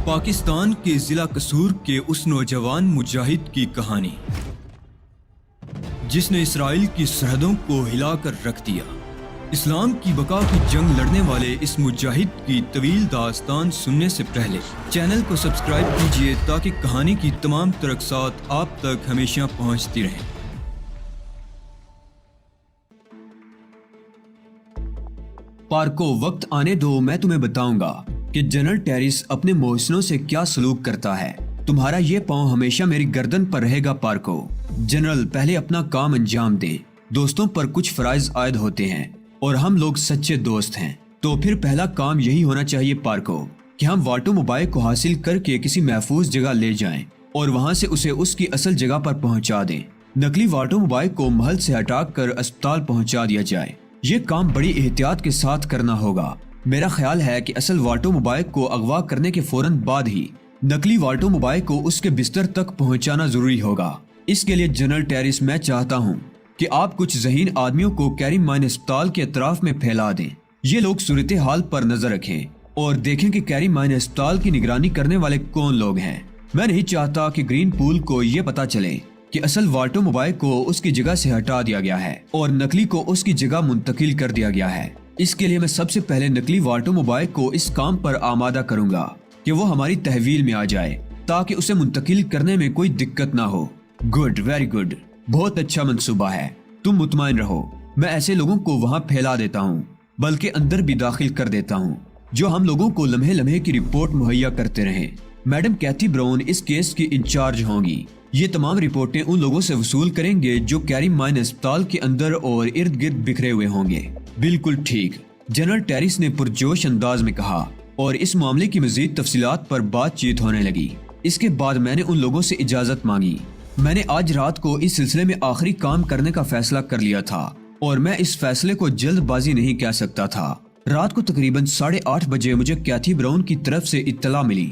پاکستان کے ضلع قصور کے اس نوجوان مجاہد کی کہانی جس نے اسرائیل کی سرحدوں کو ہلا کر رکھ دیا۔ اسلام کی بقا کی جنگ لڑنے والے اس مجاہد کی طویل داستان سننے سے پہلے چینل کو سبسکرائب کیجیے تاکہ کہانی کی تمام ترقصات آپ تک ہمیشہ پہنچتی رہیں۔ پارکو، وقت آنے دو، میں تمہیں بتاؤں گا کہ جنرل ٹیریس اپنے محسنوں سے کیا سلوک کرتا ہے۔ تمہارا یہ پاؤں ہمیشہ میری گردن پر رہے گا پارکو۔ جنرل، پہلے اپنا کام انجام دے۔ دوستوں پر کچھ فرائض عائد ہوتے ہیں اور ہم لوگ سچے دوست ہیں، تو پھر پہلا کام یہی ہونا چاہیے پارکو کہ ہم واٹو موبائل کو حاصل کر کے کسی محفوظ جگہ لے جائیں اور وہاں سے اسے اس کی اصل جگہ پر پہنچا دیں۔ نقلی واٹو موبائل کو محل سے ہٹا کر اسپتال پہنچا دیا جائے۔ یہ کام بڑی احتیاط کے ساتھ کرنا ہوگا۔ میرا خیال ہے کہ اصل واٹو موبائل کو اغوا کرنے کے فوراً بعد ہی نقلی واٹو موبائل کو اس کے بستر تک پہنچانا ضروری ہوگا۔ اس کے لیے جنرل ٹیریس، میں چاہتا ہوں کہ آپ کچھ ذہین آدمیوں کو کیری مائن اسپتال کے اطراف میں پھیلا دیں۔ یہ لوگ صورتحال پر نظر رکھیں اور دیکھیں کہ کیری مائن اسپتال کی نگرانی کرنے والے کون لوگ ہیں۔ میں نہیں چاہتا کہ گرین پول کو یہ پتا چلے کہ اصل واٹو موبائل کو اس کی جگہ سے ہٹا دیا گیا ہے اور نقلی کو اس کی جگہ منتقل کر دیا گیا ہے۔ اس کے لیے میں سب سے پہلے نقلی واٹو موبائل کو اس کام پر آمادہ کروں گا کہ وہ ہماری تحویل میں آ جائے تاکہ اسے منتقل کرنے میں کوئی دقت نہ ہو۔ گڈ، ویری گڈ، بہت اچھا منصوبہ ہے۔ تم مطمئن رہو، میں ایسے لوگوں کو وہاں پھیلا دیتا ہوں، بلکہ اندر بھی داخل کر دیتا ہوں جو ہم لوگوں کو لمحے لمحے کی رپورٹ مہیا کرتے رہیں۔ میڈم کیتھی براؤن اس کیس کی انچارج ہوں گی۔ یہ تمام رپورٹیں ان لوگوں سے وصول کریں گے جو کیری مائن اسپتال کے اندر اور ارد گرد بکھرے ہوئے ہوں گے۔ بالکل ٹھیک، جنرل ٹیریس نے پرجوش انداز میں کہا، اور اس معاملے کی مزید تفصیلات پر بات چیت ہونے لگی۔ اس کے بعد میں نے ان لوگوں سے اجازت مانگی۔ میں نے آج رات کو اس سلسلے میں آخری کام کرنے کا فیصلہ کر لیا تھا اور میں اس فیصلے کو جلد بازی نہیں کہہ سکتا تھا۔ رات کو تقریباً 8:30 بجے مجھے کیتھی براؤن کی طرف سے اطلاع ملی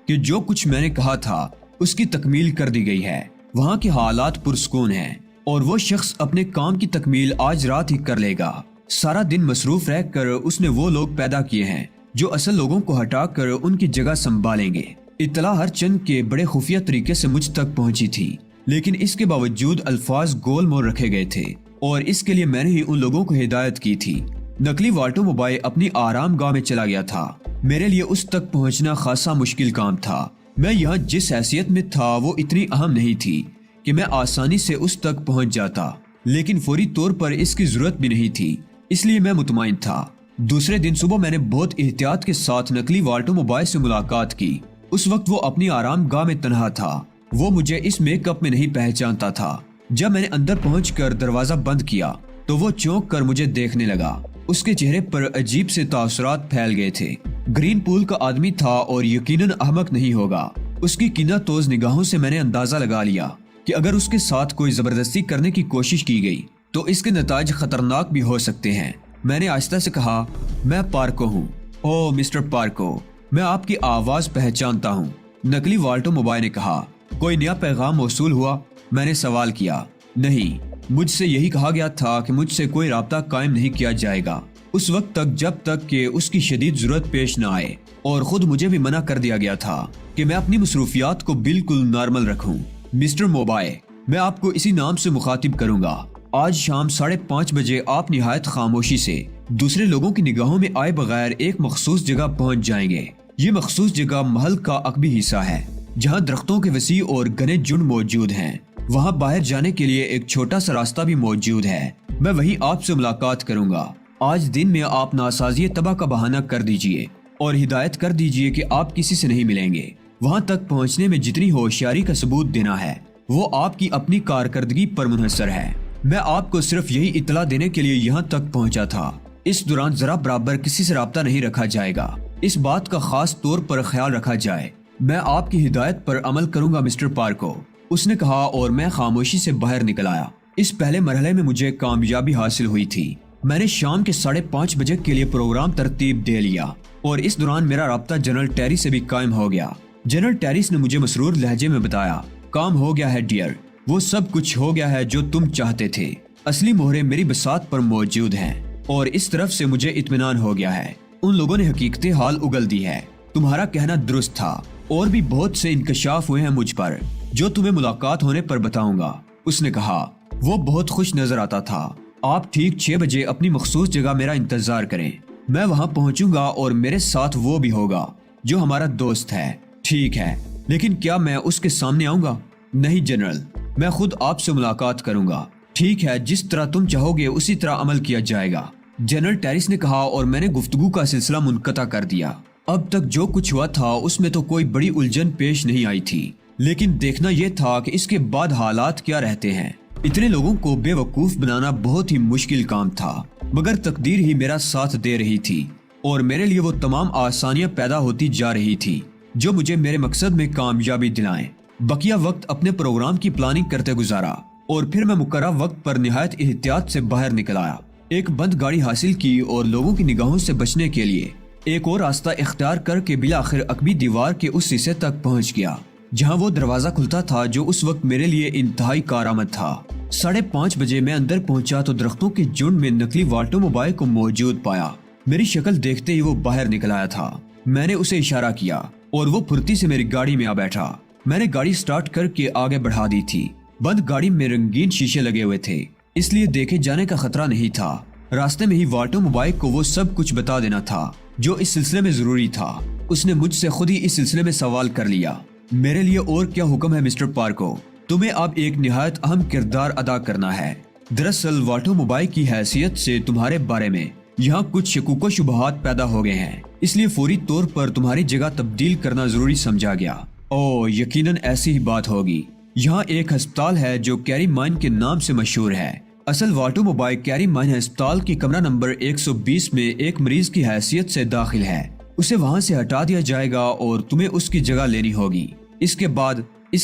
کہ جو کچھ میں نے کہا تھا اس کی تکمیل کر دی گئی ہے۔ وہاں کے حالات پرسکون ہیں اور وہ شخص اپنے کام کی تکمیل آج رات ہی کر لے گا۔ سارا دن مصروف رہ کر اس نے وہ لوگ پیدا کیے ہیں جو اصل لوگوں کو ہٹا کر ان کی جگہ سنبھالیں گے۔ اطلاع ہر چند کے بڑے خفیہ طریقے سے مجھ تک پہنچی تھی، لیکن اس کے باوجود الفاظ گول مول رکھے گئے تھے اور اس کے لیے میں نے ہی ان لوگوں کو ہدایت کی تھی۔ نقلی واٹو موبائل اپنی آرام گاہ میں چلا گیا تھا۔ میرے لیے اس تک پہنچنا خاصا مشکل کام تھا۔ میں یہاں جس حیثیت میں تھا وہ اتنی اہم نہیں تھی کہ میں آسانی سے اس تک پہنچ جاتا، لیکن فوری طور پر اس کی ضرورت بھی نہیں تھی، اس لیے میں مطمئن تھا۔ دوسرے دن صبح میں نے بہت احتیاط کے ساتھ نقلی واٹو موبائل سے ملاقات کی۔ اس وقت وہ اپنی آرام گاہ میں تنہا تھا۔ وہ مجھے اس میک اپ میں نہیں پہچانتا تھا۔ جب میں نے اندر پہنچ کر دروازہ بند کیا تو وہ چونک کر مجھے دیکھنے لگا۔ اس کے چہرے پر عجیب سے تاثرات پھیل گئے تھے۔ گرین پول کا آدمی تھا اور یقیناً احمق نہیں ہوگا۔ اس کی کینہ توز نگاہوں سے میں نے اندازہ لگا لیا کہ اگر اس کے ساتھ کوئی زبردستی کرنے کی کوشش کی گئی تو اس کے نتائج خطرناک بھی ہو سکتے ہیں۔ میں نے آہستہ سے کہا، میں پارکو ہوں۔ او مسٹر پارکو، میں آپ کی آواز پہچانتا ہوں، نقلی واٹو موبائل نے کہا۔ کوئی نیا پیغام موصول ہوا؟ میں نے سوال کیا۔ نہیں، مجھ سے یہی کہا گیا تھا کہ مجھ سے کوئی رابطہ قائم نہیں کیا جائے گا اس وقت تک جب تک کہ اس کی شدید ضرورت پیش نہ آئے، اور خود مجھے بھی منع کر دیا گیا تھا کہ میں اپنی مصروفیات کو بالکل نارمل رکھوں۔ مسٹر موبائل، میں آپ کو اسی نام سے مخاطب کروں گا۔ آج شام 5:30 بجے آپ نہایت خاموشی سے دوسرے لوگوں کی نگاہوں میں آئے بغیر ایک مخصوص جگہ پہنچ جائیں گے۔ یہ مخصوص جگہ محل کا عقبی حصہ ہے جہاں درختوں کے وسیع اور گھنے جھنڈ موجود ہیں۔ وہاں باہر جانے کے لیے ایک چھوٹا سا راستہ بھی موجود ہے۔ میں وہیں آپ سے ملاقات کروں گا۔ آج دن میں آپ ناسازی تباہ کا بہانہ کر دیجئے اور ہدایت کر دیجئے کہ آپ کسی سے نہیں ملیں گے۔ وہاں تک پہنچنے میں جتنی ہوشیاری کا ثبوت دینا ہے وہ آپ کی اپنی کارکردگی پر منحصر ہے۔ میں آپ کو صرف یہی اطلاع دینے کے لیے یہاں تک پہنچا تھا۔ اس دوران ذرا برابر کسی سے رابطہ نہیں رکھا جائے گا۔ اس بات کا خاص طور پر خیال رکھا جائے۔ میں آپ کی ہدایت پر عمل کروں گا مسٹر پارکو، اس نے کہا اور میں خاموشی سے باہر نکل آیا۔ اس پہلے مرحلے میں مجھے کامیابی حاصل ہوئی تھی۔ میں نے شام کے 5:30 بجے کے لیے پروگرام ترتیب دے لیا اور اس دوران میرا رابطہ جنرل ٹیری سے بھی قائم ہو گیا۔ جنرل ٹیریس نے مجھے مسرور لہجے میں بتایا، کام ہو گیا ہے ڈیئر، وہ سب کچھ ہو گیا ہے جو تم چاہتے تھے۔ اصلی مہرے میری بساط پر موجود ہیں اور اس طرف سے مجھے اطمینان ہو گیا ہے۔ ان لوگوں نے حقیقت حال اگل دی ہے۔ تمہارا کہنا درست تھا، اور بھی بہت سے انکشاف ہوئے ہیں مجھ پر جو تمہیں ملاقات ہونے پر بتاؤں گا۔ اس نے کہا۔ وہ بہت خوش نظر آتا تھا۔ آپ ٹھیک 6 بجے اپنی مخصوص جگہ میرا انتظار کریں، میں وہاں پہنچوں گا اور میرے ساتھ وہ بھی ہوگا جو ہمارا دوست ہے۔ ٹھیک ہے، لیکن کیا میں اس کے سامنے آؤں گا؟ نہیں جنرل، میں خود آپ سے ملاقات کروں گا۔ ٹھیک ہے، جس طرح تم چاہو گے اسی طرح عمل کیا جائے گا، جنرل ٹیریس نے کہا، اور میں نے گفتگو کا سلسلہ منقطع کر دیا۔ اب تک جو کچھ ہوا تھا اس میں تو کوئی بڑی الجھن پیش نہیں آئی تھی، لیکن دیکھنا یہ تھا کہ اس کے بعد حالات کیا رہتے ہیں۔ اتنے لوگوں کو بے وقوف بنانا بہت ہی مشکل کام تھا، مگر تقدیر ہی میرا ساتھ دے رہی تھی، اور میرے لیے وہ تمام آسانیاں پیدا ہوتی جا رہی تھی جو مجھے میرے مقصد میں کامیابی دلائیں۔ بقیہ وقت اپنے پروگرام کی پلاننگ کرتے گزارا، اور پھر میں مقررہ وقت پر نہایت احتیاط سے باہر نکل آیا۔ ایک بند گاڑی حاصل کی اور لوگوں کی نگاہوں سے بچنے کے لیے ایک اور راستہ اختیار کر کے بالآخر عقبی دیوار کے اس حصے تک پہنچ گیا جہاں وہ دروازہ کھلتا تھا جو اس وقت میرے لیے انتہائی کارآمد تھا۔ 5:30 بجے میں اندر پہنچا تو درختوں کے جھنڈ میں نقلی والٹو موبائل کو موجود پایا۔ میری شکل دیکھتے ہی وہ باہر نکل آیا تھا۔ میں نے اسے اشارہ کیا اور وہ پھرتی سے میری گاڑی میں آ بیٹھا۔ میں نے گاڑی سٹارٹ کر کے آگے بڑھا دی تھی۔ بند گاڑی میں رنگین شیشے لگے ہوئے تھے، اس لیے دیکھے جانے کا خطرہ نہیں تھا۔ راستے میں ہی والٹو موبائل کو وہ سب کچھ بتا دینا تھا جو اس سلسلے میں ضروری تھا۔ اس نے مجھ سے خود ہی اس سلسلے میں سوال کر لیا۔ میرے لیے اور کیا حکم ہے مسٹر پارکو؟ تمہیں اب ایک نہایت اہم کردار ادا کرنا ہے۔ دراصل والٹو موبائل کی حیثیت سے تمہارے بارے میں یہاں کچھ شکوک و شبہات پیدا ہو گئے ہیں، اس لیے فوری طور پر تمہاری جگہ تبدیل کرنا ضروری سمجھا گیا۔ اوہ، یقیناً ایسی ہی بات ہوگی۔ یہاں ایک ہسپتال ہے جو کیری مائن کے نام سے مشہور ہے۔ اصل والٹو موبائل کیری مائن ہسپتال کی کمرہ نمبر 120 میں ایک مریض کی حیثیت سے داخل ہے۔ اسے وہاں سے ہٹا دیا جائے گا اور تمہیں اس کی جگہ لینی ہوگی۔ اس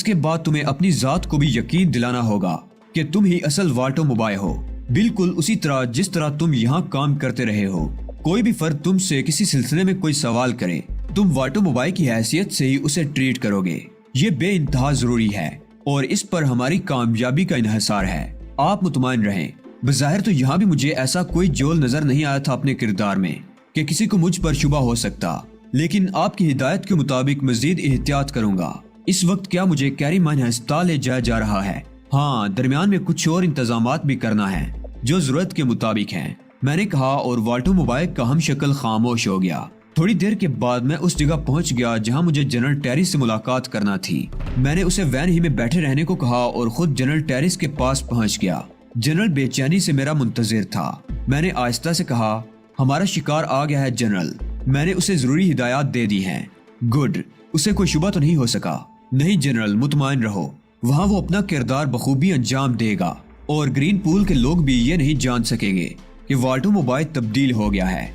کے بعد تمہیں اپنی ذات کو بھی یقین دلانا ہوگا کہ تم ہی اصل والٹو موبائل ہو، بالکل اسی طرح جس طرح تم یہاں کام کرتے رہے ہو۔ کوئی بھی فرد تم سے کسی سلسلے میں کوئی سوال کرے، تم والٹو موبائل کی حیثیت سے ہی اسے ٹریٹ کرو گے۔ یہ بے انتہا ضروری ہے اور اس پر ہماری کامیابی کا انحصار ہے۔ آپ مطمئن رہیں۔ بظاہر تو یہاں بھی مجھے ایسا کوئی جول نظر نہیں آیا تھا اپنے کردار میں کہ کسی کو مجھ پر شبہ ہو سکتا، لیکن آپ کی ہدایت کے مطابق مزید احتیاط کروں گا۔ اس وقت کیا مجھے کیری مائن ہسپتال لے جایا جا رہا ہے؟ ہاں، درمیان میں کچھ اور انتظامات بھی کرنا ہے جو ضرورت کے مطابق ہیں، میں نے کہا، اور والٹو موبائل کا ہم شکل خاموش ہو گیا۔ تھوڑی دیر کے بعد میں اس جگہ پہنچ گیا جہاں مجھے جنرل ٹیریس سے ملاقات کرنا تھی۔ میں نے اسے وین ہی میں بیٹھے رہنے کو کہا اور خود جنرل ٹیریس کے پاس پہنچ گیا۔ جنرل بے چینی سے میرا منتظر تھا۔ میں نے آہستہ سے کہا، ہمارا شکار آ گیا ہے جنرل، میں نے اسے ضروری ہدایات دے دی ہیں۔ گڈ، اسے کوئی شبہ تو نہیں ہو سکا؟ نہیں جنرل، مطمئن رہو، وہاں وہ اپنا کردار بخوبی انجام دے گا، اور گرین پول کے لوگ بھی یہ نہیں جان سکیں گے کہ والٹو موبائل تبدیل ہو گیا ہے۔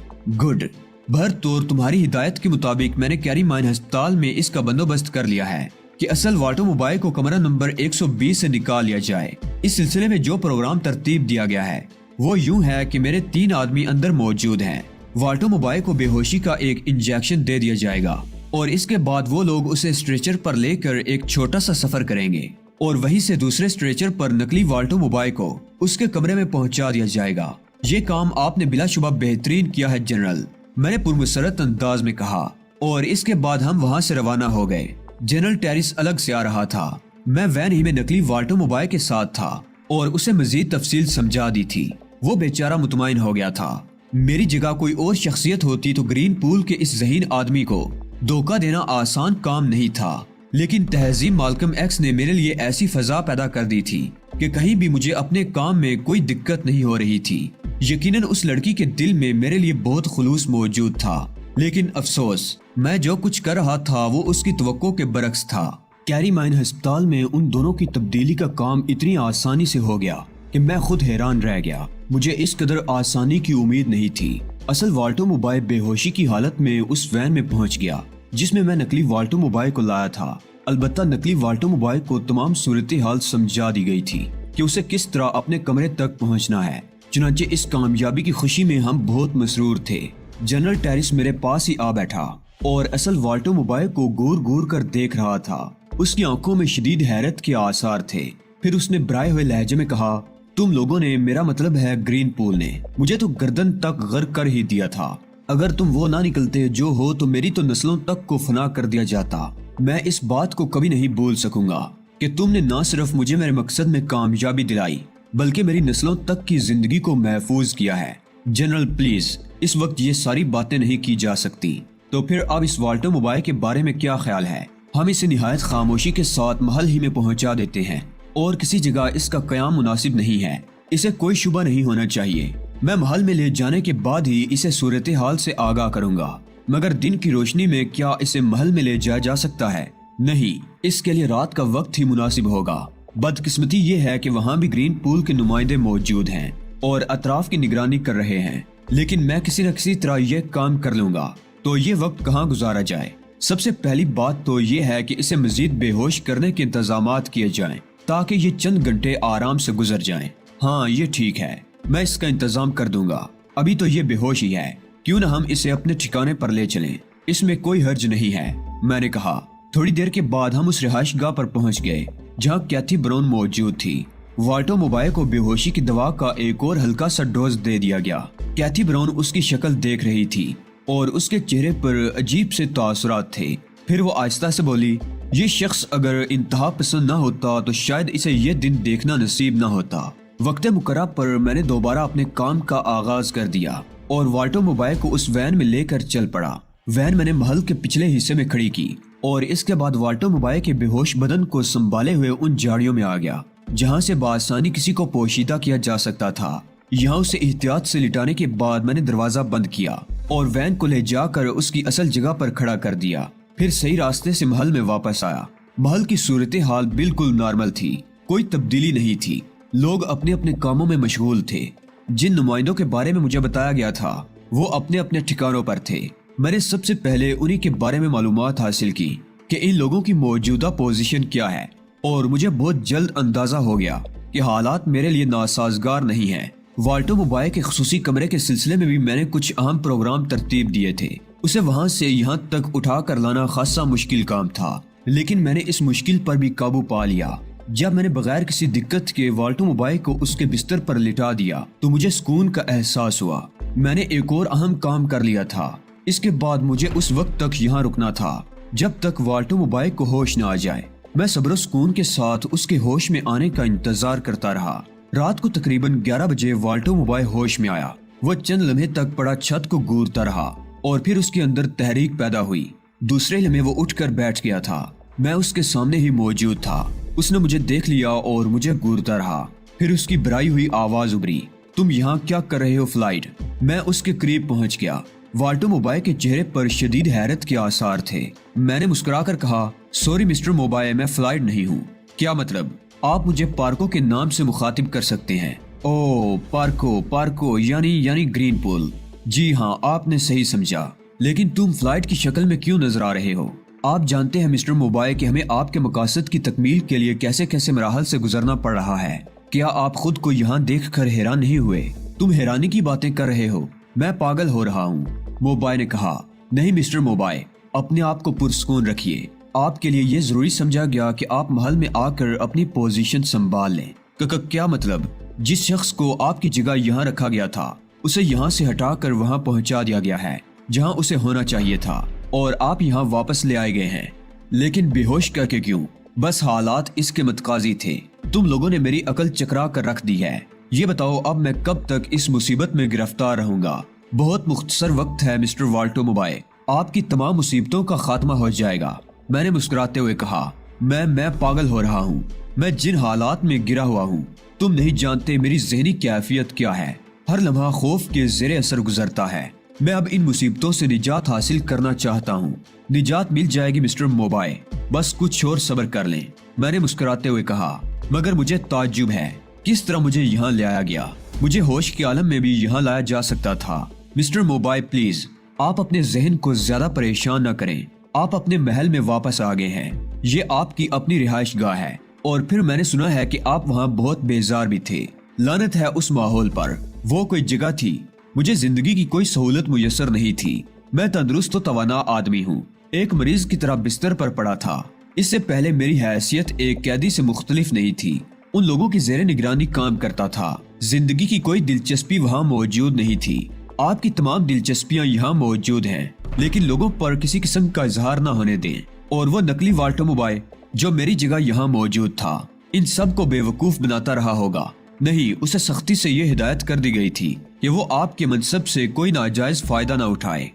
گڈ، بہرطور تمہاری ہدایت کے مطابق میں نے کیری مائن ہسپتال میں اس کا بندوبست کر لیا ہے کہ اصل والٹو موبائل کو کمرہ نمبر 120 سے نکال لیا جائے۔ اس سلسلے میں جو پروگرام ترتیب دیا گیا ہے وہ یوں ہے کہ میرے 3 آدمی اندر موجود ہیں۔ والٹو موبائل کو بے ہوشی کا ایک انجیکشن دے دیا جائے گا، اور اس کے بعد وہ لوگ اسے اسٹریچر پر لے کر ایک چھوٹا سا سفر کریں گے، اور وہیں سے دوسرے اسٹریچر پر نقلی والٹو موبائل کو اس کے کمرے میں پہنچا دیا جائے گا۔ یہ کام آپ نے بلا شبہ بہترین کیا ہے جنرل، میں نے پرمسرت انداز میں کہا، اور اس کے بعد ہم وہاں سے روانہ ہو گئے۔ جنرل ٹیریس الگ سے آ رہا تھا۔ میں وین ہی میں نقلی والٹو موبائل کے ساتھ تھا اور اسے مزید تفصیل سمجھا دی تھی۔ وہ بیچارہ مطمئن ہو گیا تھا۔ میری جگہ کوئی اور شخصیت ہوتی تو گرین پول کے اس ذہین آدمی کو دھوکہ دینا آسان کام نہیں تھا، لیکن تہذیب مالکم ایکس نے میرے لیے ایسی فضا پیدا کر دی تھی کہ کہیں بھی مجھے اپنے کام میں کوئی دقت نہیں ہو رہی تھی۔ یقیناً اس لڑکی کے دل میں میرے لیے بہت خلوص موجود تھا، لیکن افسوس، میں جو کچھ کر رہا تھا وہ اس کی توقع کے برعکس تھا۔ کیری مائن ہسپتال میں ان دونوں کی تبدیلی کا کام اتنی آسانی سے ہو گیا کہ میں خود حیران رہ گیا۔ مجھے اس قدر آسانی کی امید نہیں تھی۔ اصل والٹو موبائل بے ہوشی کی حالت میں اس وین میں پہنچ گیا جس میں میں نقلی والٹو موبائل کو لایا تھا۔ البتہ نقلی والٹو موبائل کو تمام صورتحال سمجھا دی گئی تھی کہ اسے کس طرح اپنے کمرے تک پہنچنا ہے۔ چنانچہ اس کامیابی کی خوشی میں ہم بہت مسرور تھے۔ جنرل ٹیریس میرے پاس ہی آ بیٹھا اور اصل والٹو موبائل کو گور گور کر دیکھ رہا تھا۔ اس کی آنکھوں میں شدید حیرت کے آثار تھے۔ پھر اس نے برائے ہوئے لہجے میں کہا، تم لوگوں نے، میرا مطلب ہے گرین پول نے، مجھے تو گردن تک غرق کر ہی دیا تھا۔ اگر تم وہ نہ نکلتے جو ہو تو میری تو نسلوں تک کو فنا کر دیا جاتا۔ میں اس بات کو کبھی نہیں بھول سکوں گا کہ تم نے نہ صرف مجھے میرے مقصد میں کامیابی دلائی بلکہ میری نسلوں تک کی زندگی کو محفوظ کیا ہے۔ جنرل پلیز، اس وقت یہ ساری باتیں نہیں کی جا سکتی۔ تو پھر اب اس والٹر موبائل کے بارے میں کیا خیال ہے؟ ہم اسے نہایت خاموشی کے ساتھ محل ہی میں پہنچا دیتے ہیں اور کسی جگہ اس کا قیام مناسب نہیں ہے۔ اسے کوئی شبہ نہیں ہونا چاہیے۔ میں محل میں لے جانے کے بعد ہی اسے صورتحال سے آگاہ کروں گا، مگر دن کی روشنی میں کیا اسے محل میں لے جایا جا سکتا ہے؟ نہیں، اس کے لیے رات کا وقت ہی مناسب ہوگا۔ بدقسمتی یہ ہے کہ وہاں بھی گرین پول کے نمائندے موجود ہیں اور اطراف کی نگرانی کر رہے ہیں، لیکن میں کسی نہ کسی طرح یہ کام کر لوں گا۔ تو یہ وقت کہاں گزارا جائے؟ سب سے پہلی بات تو یہ ہے کہ اسے مزید بے ہوش کرنے کے انتظامات کیے جائیں تاکہ یہ چند گھنٹے آرام سے گزر جائیں۔ ہاں، یہ ٹھیک ہے، میں اس کا انتظام کر دوں گا۔ ابھی تو یہ بے ہوش ہی ہے، کیوں نہ ہم اسے اپنے ٹھکانے پر لے چلیں، اس میں کوئی حرج نہیں ہے، میں نے کہا۔ تھوڑی دیر کے بعد ہم اس رہائش گاہ پر پہنچ گئے جہاں کیتھی براؤن موجود تھی۔ والٹر موبائل کو بے ہوشی کی دوا کا ایک اور ہلکا سا ڈوز دے دیا گیا۔ کیتھی براؤن اس کی شکل دیکھ رہی تھی اور اس کے چہرے پر عجیب سے تاثرات تھے۔ پھر وہ آہستہ سے بولی، یہ شخص اگر انتہا پسند نہ ہوتا تو شاید اسے یہ دن دیکھنا نصیب نہ ہوتا۔ وقت مقررہ پر میں نے دوبارہ اپنے کام کا آغاز کر دیا اور والٹر موبائل کو اس وین میں لے کر چل پڑا۔ وین میں نے محل کے پچھلے حصے میں کھڑی کی اور اس کے بعد والٹر موبائل کے بے ہوش بدن کو سنبھالے ہوئے ان جھاڑیوں میں آ گیا جہاں سے بآسانی کسی کو پوشیدہ کیا جا سکتا تھا۔ یہاں اسے احتیاط سے لٹانے کے بعد میں نے دروازہ بند کیا اور وین کو لے جا کر اس کی اصل جگہ پر کھڑا کر دیا۔ پھر صحیح راستے سے محل میں واپس آیا۔ محل کی صورتحال بالکل نارمل تھی، کوئی تبدیلی نہیں تھی۔ لوگ اپنے اپنے کاموں میں مشغول تھے۔ جن نمائندوں کے بارے میں مجھے بتایا گیا تھا وہ اپنے اپنے ٹھکانوں پر تھے۔ میں نے سب سے پہلے انہی کے بارے میں معلومات حاصل کی کہ ان لوگوں کی موجودہ پوزیشن کیا ہے، اور مجھے بہت جلد اندازہ ہو گیا کہ حالات میرے لیے ناسازگار نہیں ہیں۔ والٹر موبائل کے خصوصی کمرے کے سلسلے میں بھی میں نے کچھ اہم پروگرام ترتیب دیے تھے۔ اسے وہاں سے یہاں تک اٹھا کر لانا خاصا مشکل کام تھا، لیکن میں نے اس مشکل پر بھی قابو پا لیا۔ جب میں نے بغیر کسی دقت کے والٹر موبائل کو اس کے بستر پر لٹا دیا تو مجھے سکون کا احساس ہوا۔ میں نے ایک اور اہم کام کر لیا تھا۔ اس کے بعد مجھے اس وقت تک یہاں رکنا تھا جب تک والٹر موبائل کو ہوش نہ آ جائے۔ میں صبر و سکون کے ساتھ اس کے ہوش میں آنے کا انتظار کرتا رہا۔ رات کو تقریباً 11 بجے والٹر موبائل ہوش میں آیا۔ وہ چند لمحے تک پڑا چھت کو گورتا رہا اور پھر اس کے اندر تحریک پیدا ہوئی۔ دوسرے لمحے وہ اٹھ کر بیٹھ گیا تھا۔ میں اس کے سامنے ہی موجود تھا۔ اس نے مجھے دیکھ لیا اور مجھے گورتا رہا۔ پھر اس کی بھرائی ہوئی آواز ابھری، تم یہاں کیا کر رہے ہو فلائٹ؟ میں اس کے قریب پہنچ گیا۔ والٹر موبائل کے چہرے پر شدید حیرت کے آثار تھے۔ میں نے مسکرا کر کہا، سوری مسٹر موبائل، میں فلائٹ نہیں ہوں۔ کیا مطلب؟ آپ مجھے پارکو کے نام سے مخاطب کر سکتے ہیں۔ او پارکو یعنی گرین پول۔ جی ہاں، آپ نے صحیح سمجھا، لیکن تم فلائٹ کی شکل میں کیوں نظر آ رہے ہو؟ آپ جانتے ہیں مسٹر موبائل کہ ہمیں آپ کے مقاصد کی تکمیل کے لیے کیسے کیسے مراحل سے گزرنا پڑ رہا ہے۔ کیا آپ خود کو یہاں دیکھ کر حیران نہیں ہوئے؟ تم حیرانی کی باتیں کر رہے ہو، میں پاگل ہو رہا ہوں، موبائل نے کہا۔ نہیں مسٹر موبائل، اپنے آپ کو پرسکون رکھیے۔ آپ کے لیے یہ ضروری سمجھا گیا کہ آپ محل میں آ کر اپنی پوزیشن سنبھال لیں۔ کیا مطلب؟ جس شخص کو آپ کی جگہ یہاں رکھا گیا تھا اسے یہاں سے ہٹا کر وہاں پہنچا دیا گیا ہے جہاں اسے ہونا چاہیے تھا، اور آپ یہاں واپس لے آئے گئے ہیں۔ لیکن بے ہوش کر کے کیوں؟ بس حالات اس کے متقاضی تھے۔ تم لوگوں نے میری عقل چکرا کر رکھ دی ہے۔ یہ بتاؤ اب میں کب تک اس مصیبت میں گرفتار رہوں گا؟ بہت مختصر وقت ہے مسٹر والٹر موبائل، آپ کی تمام مصیبتوں کا خاتمہ ہو جائے گا۔ میں نے مسکراتے ہوئے کہا، میں پاگل ہو رہا ہوں، میں جن حالات میں گرا ہوا ہوں تم نہیں جانتے میری ذہنی کیفیت کیا ہے۔ ہر لمحہ خوف کے زیر اثر گزرتا ہے۔ میں اب ان مصیبتوں سے نجات حاصل کرنا چاہتا ہوں۔ نجات مل جائے گی مسٹر موبائل، بس کچھ اور صبر کر لیں، میں نے مسکراتے ہوئے کہا۔ مگر مجھے تعجب ہے کس طرح مجھے یہاں لے آیا گیا۔ مجھے ہوش کے عالم میں بھی یہاں لایا جا سکتا تھا۔ مسٹر موبائل پلیز، آپ اپنے ذہن کو زیادہ پریشان نہ کریں۔ آپ اپنے محل میں واپس آ گئے ہیں، یہ آپ کی اپنی رہائش گاہ ہے، اور پھر میں نے سنا ہے کہ آپ وہاں بہت بیزار بھی تھے۔ لعنت ہے اس ماحول پر، وہ کوئی جگہ تھی؟ مجھے زندگی کی کوئی سہولت میسر نہیں تھی۔ میں تندرست و توانا آدمی ہوں، ایک مریض کی طرح بستر پر پڑا تھا۔ اس سے پہلے میری حیثیت ایک قیدی سے مختلف نہیں تھی، ان لوگوں کی زیر نگرانی کام کرتا تھا۔ زندگی کی کوئی دلچسپی وہاں موجود نہیں تھی۔ آپ کی تمام دلچسپیاں یہاں موجود ہیں، لیکن لوگوں پر کسی قسم کا اظہار نہ ہونے دیں۔ اور وہ نقلی والٹر موبائل جو میری جگہ یہاں موجود تھا ان سب کو بے وقوف بناتا رہا ہوگا۔ نہیں، اسے سختی سے یہ ہدایت کر دی گئی تھی کہ وہ آپ کے منصب سے کوئی ناجائز فائدہ نہ اٹھائے۔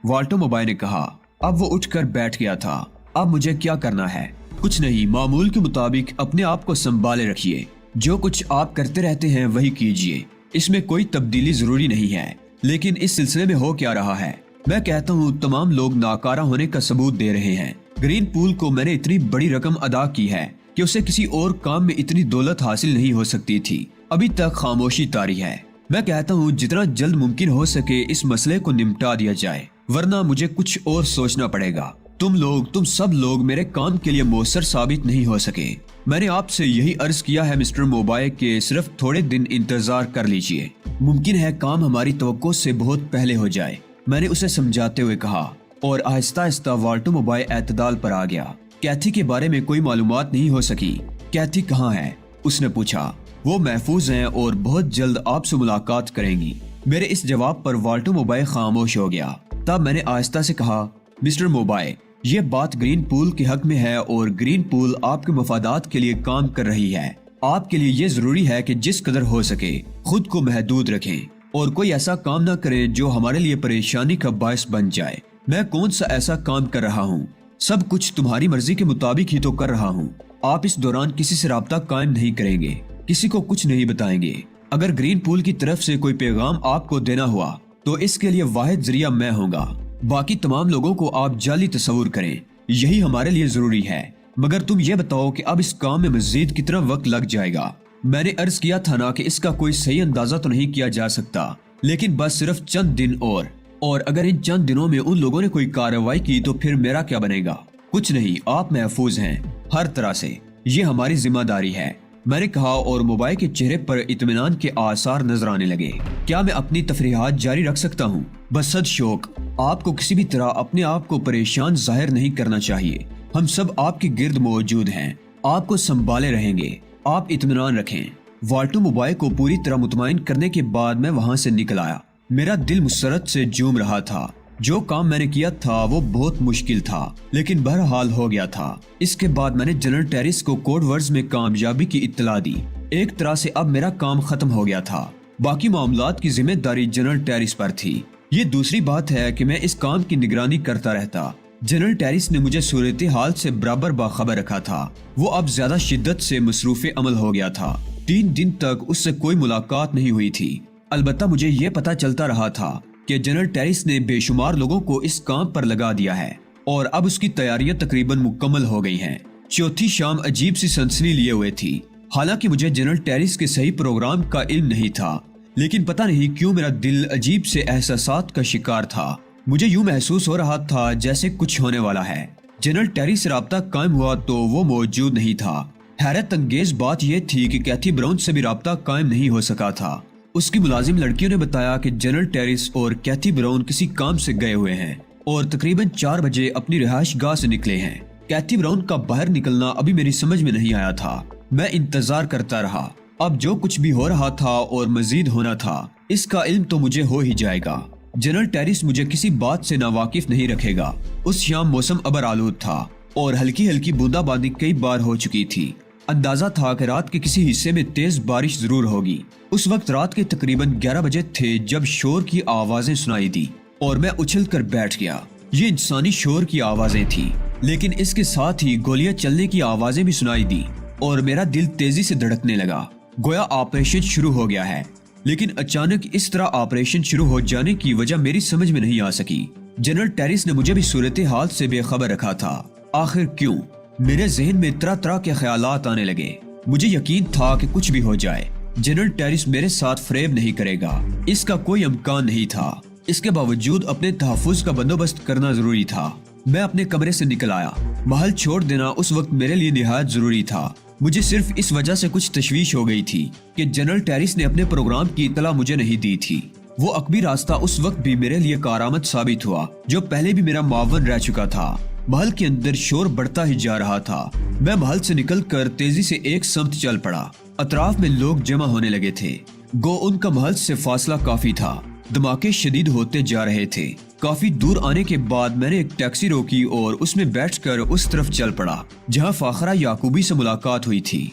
والٹر موبائل نے کہا۔ اب وہ اٹھ کر بیٹھ گیا تھا۔ اب مجھے کیا کرنا ہے؟ کچھ نہیں، معمول کے مطابق اپنے آپ کو سنبھالے رکھیے۔ جو کچھ آپ کرتے رہتے ہیں وہی کیجیے، اس میں کوئی تبدیلی ضروری نہیں ہے۔ لیکن اس سلسلے میں ہو کیا رہا ہے؟ میں کہتا ہوں تمام لوگ ناکارہ ہونے کا ثبوت دے رہے ہیں۔ گرین پول کو میں نے اتنی بڑی رقم ادا کی ہے کہ اسے کسی اور کام میں اتنی دولت حاصل نہیں ہو سکتی تھی، ابھی تک خاموشی طاری ہے۔ میں کہتا ہوں جتنا جلد ممکن ہو سکے اس مسئلے کو نمٹا دیا جائے، ورنہ مجھے کچھ اور سوچنا پڑے گا۔ تم سب لوگ میرے کام کے لیے مؤثر ثابت نہیں ہو سکے۔ میں نے آپ سے یہی عرض کیا ہے مسٹر موبائل کہ صرف تھوڑے دن انتظار کر لیجئے، ممکن ہے کام ہماری توقع سے بہت پہلے ہو جائے، میں نے اسے سمجھاتے ہوئے کہا۔ اور آہستہ آہستہ والٹر موبائل اعتدال پر آ گیا۔ کیتھی کے بارے میں کوئی معلومات نہیں ہو سکی۔ کیتھی کہاں ہے؟ اس نے پوچھا۔ وہ محفوظ ہیں اور بہت جلد آپ سے ملاقات کریں گی۔ میرے اس جواب پر والٹر موبائل خاموش ہو گیا۔ تب میں نے آہستہ سے کہا، مسٹر موبائل، یہ بات گرین پول کے حق میں ہے اور گرین پول آپ کے مفادات کے لیے کام کر رہی ہے۔ آپ کے لیے یہ ضروری ہے کہ جس قدر ہو سکے خود کو محدود رکھیں اور کوئی ایسا کام نہ کریں جو ہمارے لیے پریشانی کا باعث بن جائے۔ میں کون سا ایسا کام کر رہا ہوں؟ سب کچھ تمہاری مرضی کے مطابق ہی تو کر رہا ہوں۔ آپ اس دوران کسی سے رابطہ قائم نہیں کریں گے، کسی کو کچھ نہیں بتائیں گے۔ اگر گرین پول کی طرف سے کوئی پیغام آپ کو دینا ہوا تو اس کے لیے واحد ذریعہ میں ہوں گا۔ باقی تمام لوگوں کو آپ جعلی تصور کریں، یہی ہمارے لیے ضروری ہے۔ مگر تم یہ بتاؤ کہ اب اس کام میں مزید کتنا وقت لگ جائے گا؟ میں نے عرض کیا تھا نا کہ اس کا کوئی صحیح اندازہ تو نہیں کیا جا سکتا، لیکن بس صرف چند دن اور اگر ان چند دنوں میں ان لوگوں نے کوئی کارروائی کی تو پھر میرا کیا بنے گا؟ کچھ نہیں، آپ محفوظ ہیں ہر طرح سے، یہ ہماری ذمہ داری ہے، میں نے کہا۔ اور موبائل کے چہرے پر اطمینان کے آثار نظر آنے لگے۔ کیا میں اپنی تفریحات جاری رکھ سکتا ہوں؟ بسد شوق، آپ کو کسی بھی طرح اپنے آپ کو پریشان ظاہر نہیں کرنا چاہیے۔ ہم سب آپ کے گرد موجود ہیں، آپ کو سنبھالے رہیں گے، آپ اطمینان رکھیں۔ والٹر موبائل کو پوری طرح مطمئن کرنے کے بعد میں وہاں سے نکل آیا۔ میرا دل مسرت سے جھوم رہا تھا۔ جو کام میں نے کیا تھا وہ بہت مشکل تھا، لیکن بہرحال ہو گیا تھا۔ اس کے بعد میں نے جنرل ٹیرس کو کوڈ ورڈز میں کامیابی کی اطلاع دی۔ ایک طرح سے اب میرا کام ختم ہو گیا تھا، باقی معاملات کی ذمہ داری جنرل ٹیرس پر تھی۔ یہ دوسری بات ہے کہ میں اس کام کی نگرانی کرتا رہتا۔ جنرل ٹیرس نے مجھے صورتحال سے برابر باخبر رکھا تھا۔ وہ اب زیادہ شدت سے مصروف عمل ہو گیا تھا۔ 3 دن تک اس سے کوئی ملاقات نہیں ہوئی تھی۔ البتہ مجھے یہ پتا چلتا رہا تھا کہ جنرل ٹیرس نے بے شمار لوگوں کو اس کام پر لگا دیا ہے اور اب اس کی تیاریاں تقریباً مکمل ہو گئی ہیں۔ چوتھی شام عجیب سی سنسنی لیے ہوئے تھی۔ حالانکہ مجھے جنرل ٹیرس کے صحیح پروگرام کا علم نہیں تھا، لیکن پتہ نہیں کیوں میرا دل عجیب سے احساسات کا شکار تھا۔ مجھے یوں محسوس ہو رہا تھا جیسے کچھ ہونے والا ہے۔ جنرل ٹیرس سے رابطہ قائم ہوا تو وہ موجود نہیں تھا۔ حیرت انگیز بات یہ تھی کہ کیتھی براؤن سے بھی رابطہ قائم نہیں ہو سکا تھا۔ اس کی ملازم لڑکیوں نے بتایا کہ جنرل ٹیرس اور کیتھی براؤن کسی کام سے گئے ہوئے ہیں اور تقریباً 4 بجے اپنی رہائش گاہ سے نکلے ہیں۔ کیتھی براؤن کا باہر نکلنا ابھی میری سمجھ میں نہیں آیا تھا۔ میں انتظار کرتا رہا۔ اب جو کچھ بھی ہو رہا تھا اور مزید ہونا تھا اس کا علم تو مجھے ہو ہی جائے گا۔ جنرل ٹیرس مجھے کسی بات سے ناواقف نہیں رکھے گا۔ اس شام موسم ابر آلود تھا اور ہلکی ہلکی بوندا باندی کئی بار ہو چکی تھی۔ اندازہ تھا کہ رات کے کسی حصے میں تیز بارش ضرور ہوگی۔ اس وقت رات کے تقریباً 11 بجے تھے جب شور کی آوازیں سنائی دی اور میں اچھل کر بیٹھ گیا۔ یہ انسانی شور کی آوازیں تھیں، لیکن اس کے ساتھ ہی گولیاں چلنے کی آوازیں بھی سنائی دی اور میرا دل تیزی سے دھڑکنے لگا، گویا آپریشن شروع ہو گیا ہے۔ لیکن اچانک اس طرح آپریشن شروع ہو جانے کی وجہ میری سمجھ میں نہیں آ سکی۔ جنرل ٹیرس نے مجھے بھی صورتحال سے بے خبر رکھا تھا۔ آخر کیوں؟ میرے ذہن میں طرح طرح کے خیالات آنے لگے۔ مجھے یقین تھا کہ کچھ بھی ہو جائے جنرل ٹیرس میرے ساتھ فریب نہیں کرے گا، اس کا کوئی امکان نہیں تھا۔ اس کے باوجود اپنے تحفظ کا بندوبست کرنا ضروری تھا۔ میں اپنے کمرے سے نکل آیا۔ محل چھوڑ دینا اس وقت میرے لیے نہایت ضروری تھا۔ مجھے صرف اس وجہ سے کچھ تشویش ہو گئی تھی کہ جنرل ٹیرس نے اپنے پروگرام کی اطلاع مجھے نہیں دی تھی۔ وہ عقبی راستہ اس وقت بھی میرے لیے کارآمد ثابت ہوا جو پہلے بھی میرا معاون رہ چکا تھا۔ محل کے اندر شور بڑھتا ہی جا رہا تھا۔ میں محل سے نکل کر تیزی سے ایک سمت چل پڑا۔ اطراف میں لوگ جمع ہونے لگے تھے، گو ان کا محل سے فاصلہ کافی تھا۔ دھماکے شدید ہوتے جا رہے تھے۔ کافی دور آنے کے بعد میں نے ایک ٹیکسی روکی اور اس میں بیٹھ کر اس طرف چل پڑا جہاں فاخرہ یعقوبی سے ملاقات ہوئی تھی۔